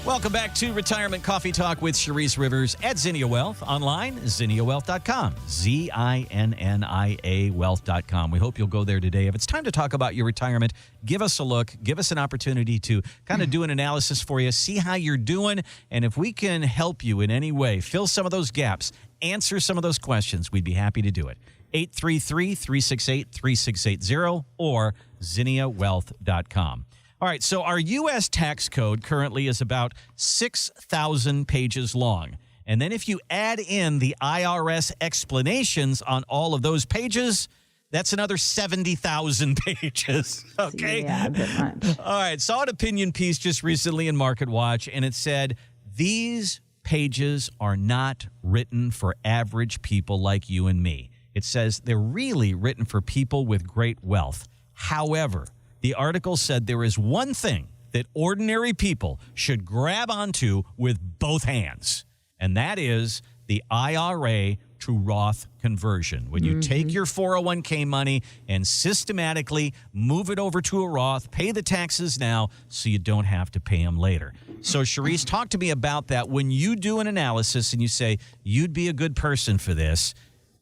Welcome back to Retirement Coffee Talk with Sharice Rivers at Zinnia Wealth. Online, zinniawealth.com. Zinnia wealth.com. We hope you'll go there today. If it's time to talk about your retirement, give us a look. Give us an opportunity to kind of do an analysis for you, see how you're doing, and if we can help you in any way, fill some of those gaps, answer some of those questions, we'd be happy to do it. 833-368-3680 or zinniawealth.com. All right, so our U.S. tax code currently is about 6,000 pages long. And then if you add in the IRS explanations on all of those pages, that's another 70,000 pages, okay? Yeah, a bit much. All right, saw an opinion piece just recently in MarketWatch, and it said, these pages are not written for average people like you and me. It says they're really written for people with great wealth. However, the article said there is one thing that ordinary people should grab onto with both hands, and that is the IRA to Roth conversion. When you take your 401k money and systematically move it over to a Roth, pay the taxes now so you don't have to pay them later. So, Sharice, talk to me about that. When you do an analysis and you say you'd be a good person for this,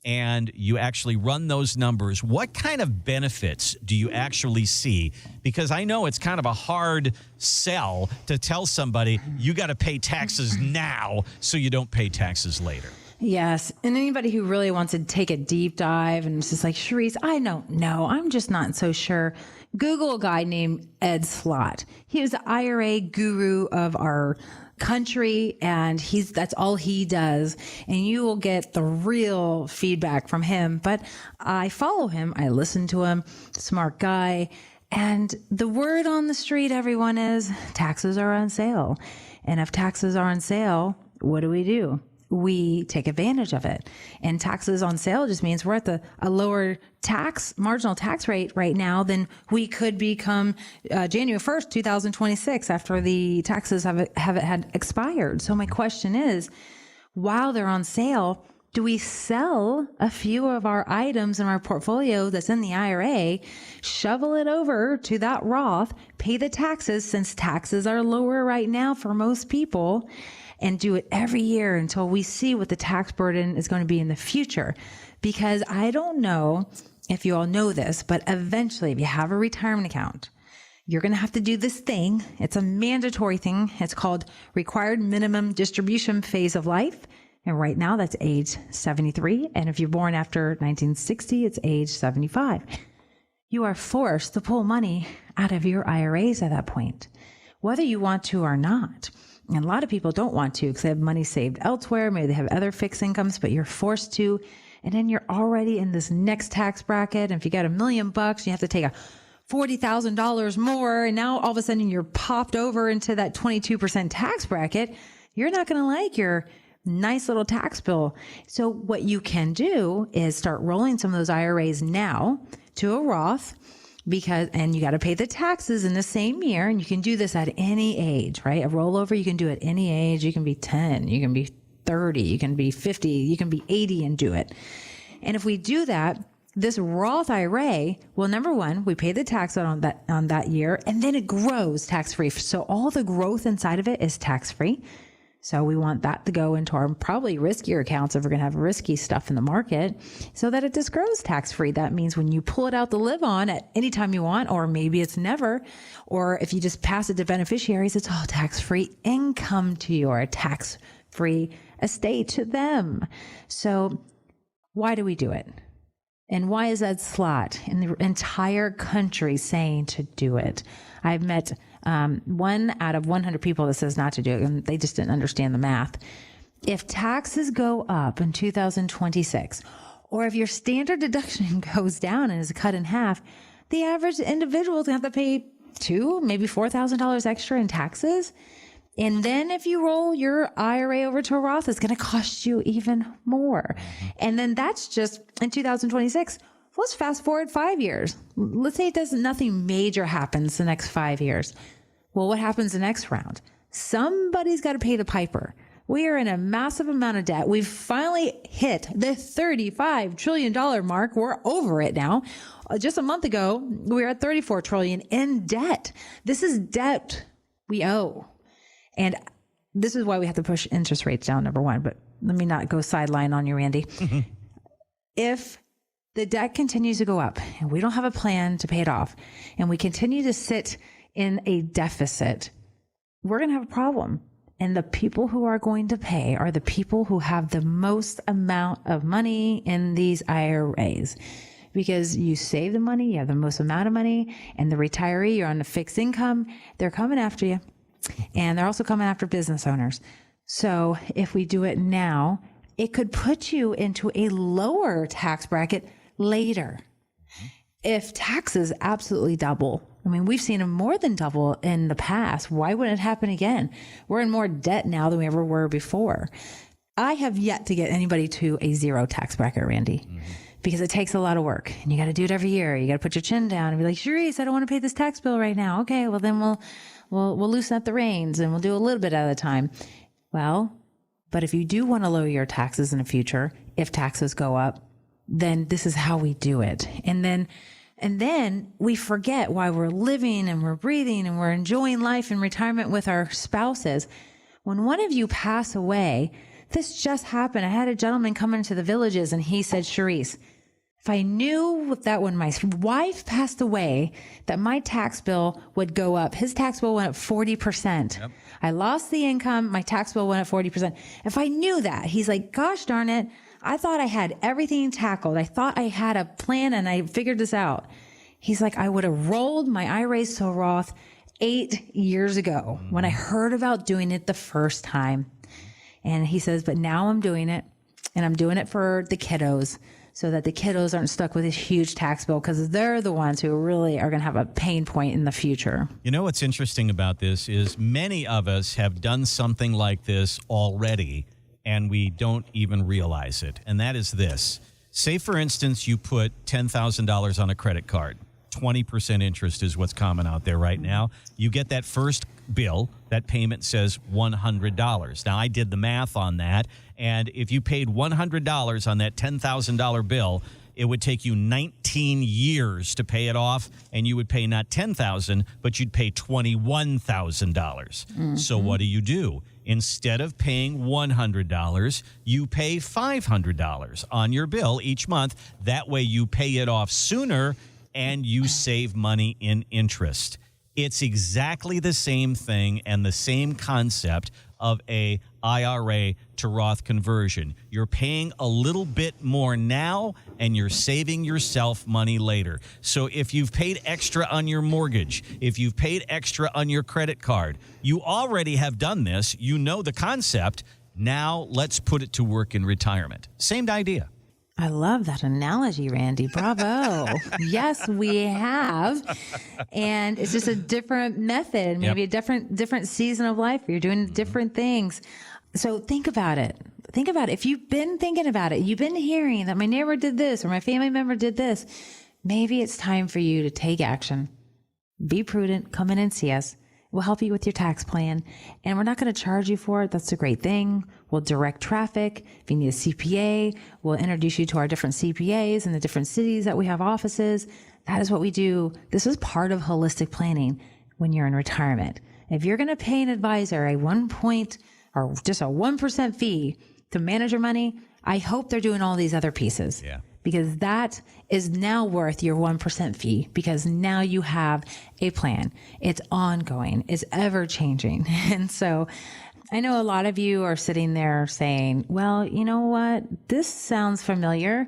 and you actually run those numbers, what kind of benefits do you actually see? Because I know it's kind of a hard sell to tell somebody you got to pay taxes now so you don't pay taxes later. Yes. And anybody who really wants to take a deep dive and it's just like, Sharice, I don't know. I'm just not so sure. Google a guy named Ed Slott. He was the IRA guru of our country, and that's all he does, and you will get the real feedback from him. But I follow him, I listen to him, smart guy, and the word on the street, everyone, is taxes are on sale. And if taxes are on sale, what do? We take advantage of it. And taxes on sale just means we're at a lower marginal tax rate right now than we could become January 1st, 2026, after the taxes have had expired. So my question is, while they're on sale, do we sell a few of our items in our portfolio that's in the IRA, shovel it over to that Roth, pay the taxes since taxes are lower right now for most people, and do it every year until we see what the tax burden is going to be in the future? Because I don't know if you all know this, but eventually if you have a retirement account, you're going to have to do this thing. It's a mandatory thing. It's called required minimum distribution phase of life. And right now that's age 73. And if you're born after 1960, it's age 75. You are forced to pull money out of your IRAs at that point, whether you want to or not. And a lot of people don't want to because they have money saved elsewhere. Maybe they have other fixed incomes, but you're forced to. And then you're already in this next tax bracket. And if you got $1 million, you have to take $40,000 more. And now all of a sudden you're popped over into that 22% tax bracket. You're not going to like your nice little tax bill. So what you can do is start rolling some of those IRAs now to a Roth, and you got to pay the taxes in the same year. And you can do this at any age, right? A rollover, you can do at any age. You can be 10, you can be 30, you can be 50, you can be 80 and do it. And if we do that, this Roth IRA, well, number one, we pay the tax on that year, and then it grows tax-free. So all the growth inside of it is tax-free. So we want that to go into our probably riskier accounts if we're going to have risky stuff in the market, so that it just grows tax-free. That means when you pull it out to live on at any time you want, or maybe it's never, or if you just pass it to beneficiaries, it's all tax-free income to your tax-free estate to them. So why do we do it? And why is Ed Slott in the entire country saying to do it? I've met one out of 100 people that says not to do it, and they just didn't understand the math. If taxes go up in 2026, or if your standard deduction goes down and is cut in half, the average individual is going to have to pay $2,000, maybe $4,000 extra in taxes. And then if you roll your IRA over to a Roth, it's going to cost you even more. And then that's just in 2026. Let's fast forward 5 years. Let's say nothing major happens the next 5 years. Well, what happens the next round? Somebody's got to pay the piper. We are in a massive amount of debt. We've finally hit the $35 trillion mark. We're over it now. Just a month ago, we were at $34 trillion in debt. This is debt we owe. And this is why we have to push interest rates down, number one, but let me not go sideline on you, Randy. If the debt continues to go up and we don't have a plan to pay it off and we continue to sit in a deficit, we're going to have a problem. And the people who are going to pay are the people who have the most amount of money in these IRAs. Because you save the money, you have the most amount of money, and the retiree, you're on a fixed income, they're coming after you. And they're also coming after business owners. So if we do it now, it could put you into a lower tax bracket later. If taxes absolutely double, I mean, we've seen them more than double in the past. Why wouldn't it happen again? We're in more debt now than we ever were before. I have yet to get anybody to a zero tax bracket, Randy, because it takes a lot of work and you got to do it every year. You got to put your chin down and be like, Sharice, I don't want to pay this tax bill right now. Okay, well then we'll loosen up the reins and we'll do a little bit at a time. Well, but if you do want to lower your taxes in the future, if taxes go up, then this is how we do it. And then we forget why we're living and we're breathing and we're enjoying life in retirement with our spouses. When one of you pass away, this just happened. I had a gentleman come into the Villages and he said, Sharice, if I knew that when my wife passed away, that my tax bill would go up. His tax bill went up 40%. Yep. I lost the income. My tax bill went up 40%. If I knew that, he's like, gosh darn it. I thought I had everything tackled. I thought I had a plan and I figured this out. He's like, I would have rolled my IRAs to Roth 8 years ago when I heard about doing it the first time. And he says, but now I'm doing it and I'm doing it for the kiddos so that the kiddos aren't stuck with this huge tax bill because they're the ones who really are going to have a pain point in the future. You know, what's interesting about this is many of us have done something like this already and we don't even realize it. And that is this. Say, for instance, you put $10,000 on a credit card. 20% interest is what's common out there right now. You get that first bill, that payment says $100. Now, I did the math on that, and if you paid $100 on that $10,000 bill, it would take you 19 years to pay it off, and you would pay not $10,000, but you'd pay $21,000. So what do? Instead of paying $100, you pay $500 on your bill each month. That way you pay it off sooner, and you save money in interest. It's exactly the same thing and the same concept of a IRA to Roth conversion. You're paying a little bit more now and you're saving yourself money later. So if you've paid extra on your mortgage, if you've paid extra on your credit card, you already have done this. You know the concept. Now let's put it to work in retirement. Same idea. I love that analogy, Randy. Bravo. Yes, we have. And it's just a different method, maybe a different season of life where you're doing different things. So think about it. Think about it. If you've been thinking about it, you've been hearing that my neighbor did this or my family member did this, maybe it's time for you to take action. Be prudent. Come in and see us. We'll help you with your tax plan, and we're not going to charge you for it. That's a great thing. We'll direct traffic. If you need a CPA, we'll introduce you to our different CPAs in the different cities that we have offices. That is what we do. This is part of holistic planning when you're in retirement. If you're going to pay an advisor a 1 point or just a 1% fee to manage your money, I hope they're doing all these other pieces. Yeah. Because that is now worth your 1% fee because now you have a plan. It's ongoing. It's ever changing. And so I know a lot of you are sitting there saying, well, you know what? This sounds familiar.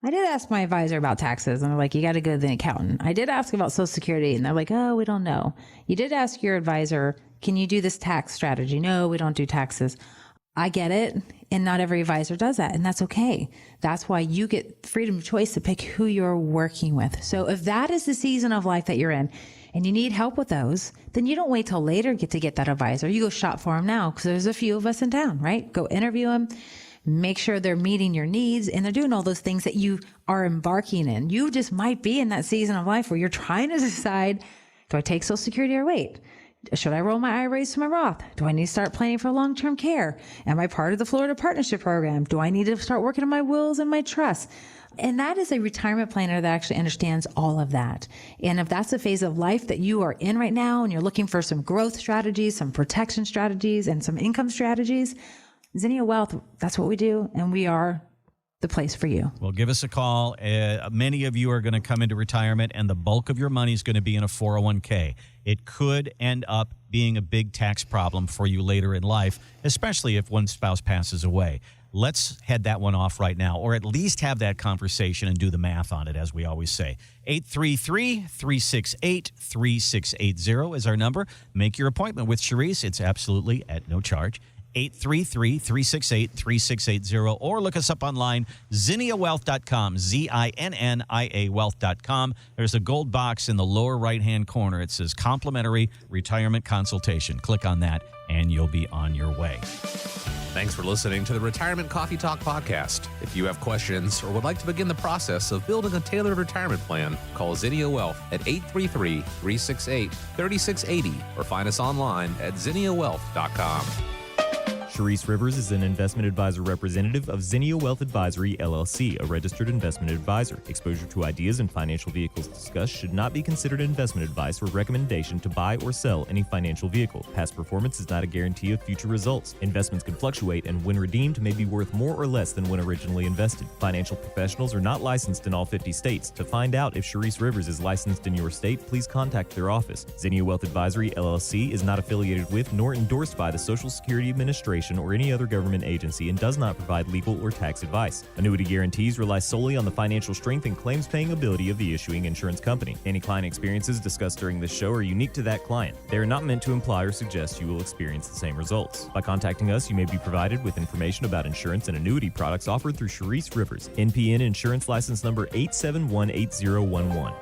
I did ask my advisor about taxes and they're like, you got to go to the accountant. I did ask about Social Security and they're like, oh, we don't know. You did ask your advisor, can you do this tax strategy? No, we don't do taxes. I get it. And not every advisor does that. And that's okay. That's why you get freedom of choice to pick who you're working with. So if that is the season of life that you're in and you need help with those, then you don't wait till later to get that advisor. You go shop for them now because there's a few of us in town, right? Go interview them, make sure they're meeting your needs and they're doing all those things that you are embarking in. You just might be in that season of life where you're trying to decide, do I take Social Security or wait? Should I roll my IRAs to my Roth? Do I need to start planning for long-term care? Am I part of the Florida Partnership Program? Do I need to start working on my wills and my trusts? And that is a retirement planner that actually understands all of that. And if that's the phase of life that you are in right now and you're looking for some growth strategies, some protection strategies, and some income strategies, Zinnia Wealth, that's what we do. And we are the place for you. Well, give us a call. Many of you are going to come into retirement, and the bulk of your money is going to be in a 401k. It could end up being a big tax problem for you later in life, especially if one spouse passes away. Let's head that one off right now, or at least have that conversation and do the math on it, as we always say. 833-368-3680 is our number. Make your appointment with Sharice. It's absolutely at no charge. 833-368-3680, or look us up online, zinniawealth.com, ZINNIA wealth.com. There's a gold box in the lower right-hand corner. It says complimentary retirement consultation. Click on that, and you'll be on your way. Thanks for listening to the Retirement Coffee Talk podcast. If you have questions or would like to begin the process of building a tailored retirement plan, call Zinnia Wealth at 833-368-3680 or find us online at zinniawealth.com. Sharice Rivers is an investment advisor representative of Zinnia Wealth Advisory, LLC, a registered investment advisor. Exposure to ideas and financial vehicles discussed should not be considered investment advice or recommendation to buy or sell any financial vehicle. Past performance is not a guarantee of future results. Investments can fluctuate and when redeemed may be worth more or less than when originally invested. Financial professionals are not licensed in all 50 states. To find out if Sharice Rivers is licensed in your state, please contact their office. Zinnia Wealth Advisory, LLC is not affiliated with nor endorsed by the Social Security Administration or any other government agency and does not provide legal or tax advice. Annuity guarantees rely solely on the financial strength and claims-paying ability of the issuing insurance company. Any client experiences discussed during this show are unique to that client. They are not meant to imply or suggest you will experience the same results. By contacting us, you may be provided with information about insurance and annuity products offered through Sharice Rivers, NPN Insurance License Number 8718011.